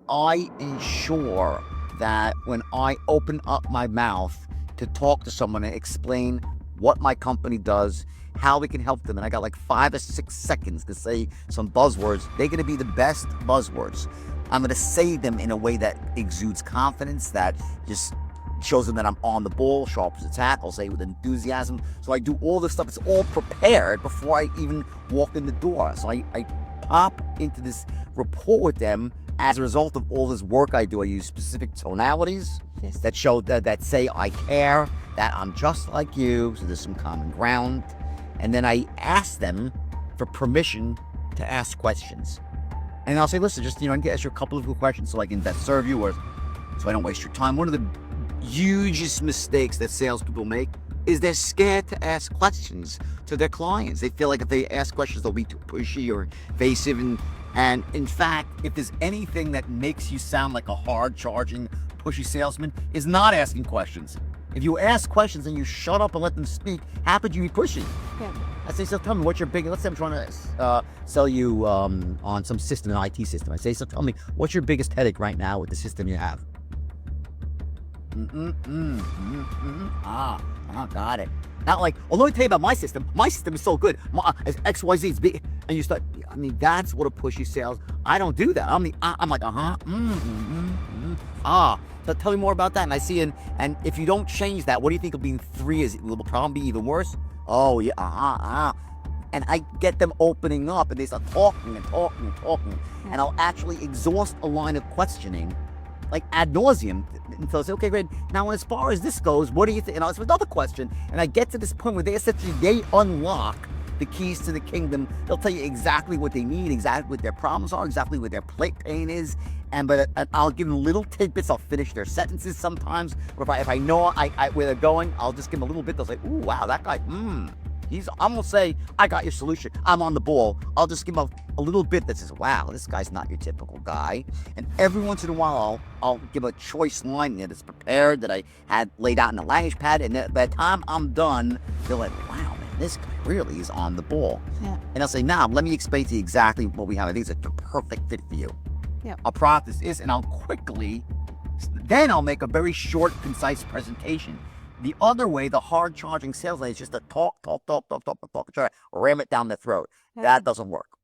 I ensure that when I open up my mouth to talk to someone and explain what my company does, how we can help them, and I got like 5 or 6 seconds to say some buzzwords, they're going to be the best buzzwords. I'm going to say them in a way that exudes confidence, that just shows them that I'm on the ball, sharp as a tack. I'll say it with enthusiasm. So I do all this stuff. It's all prepared before I even walk in the door. So I pop into this rapport with them. As a result of all this work I do, I use specific tonalities that show that say I care, that I'm just like you, so there's some common ground. And then I ask them for permission to ask questions. And I'll say, listen, just, I can ask you a couple of questions so I can best serve you, or so I don't waste your time. One of the hugest mistakes that salespeople make is they're scared to ask questions to their clients. They feel like if they ask questions, they'll be too pushy or evasive. And in fact, if there's anything that makes you sound like a hard-charging, pushy salesman, is not asking questions. If you ask questions and you shut up and let them speak, how could you be pushy? Yeah. I say, so tell me, what's your big, let's say I'm trying to sell you on some system, an IT system. I say, so tell me, what's your biggest headache right now with the system you have? Got it. Not like, let me tell you about my system. My system is so good. XYZ is big. And you start, that's what a pushy sales. I don't do that. I'm like, So tell me more about that. And I see, and if you don't change that, what do you think will be in 3 years? Will the problem be even worse? Oh, yeah, And I get them opening up, and they start talking and talking and talking. And I'll actually exhaust a line of questioning, like ad nauseum, until I say, okay, great. Now, as far as this goes, what do you think? And I'll ask another question, and I get to this point where they unlock the keys to the kingdom. They'll tell you exactly what they need, exactly what their problems are, exactly what their pain is. But I'll give them little tidbits. I'll finish their sentences sometimes. Or if I know where they're going, I'll just give them a little bit. They'll say, ooh, wow, that guy, I'm gonna say, I got your solution. I'm on the ball. I'll just give them a little bit that says, wow, this guy's not your typical guy. And every once in a while, I'll give a choice line that is prepared, that I had laid out in the language pad. And by the time I'm done, they're like, wow, man, this guy really is on the ball. Yeah. And I'll say, now, let me explain to you exactly what we have. I think it's a perfect fit for you. Yeah. I'll practice this, and then I'll make a very short, concise presentation. The other way, the hard-charging sales line is just to talk, try to ram it down their throat. Yeah. That doesn't work.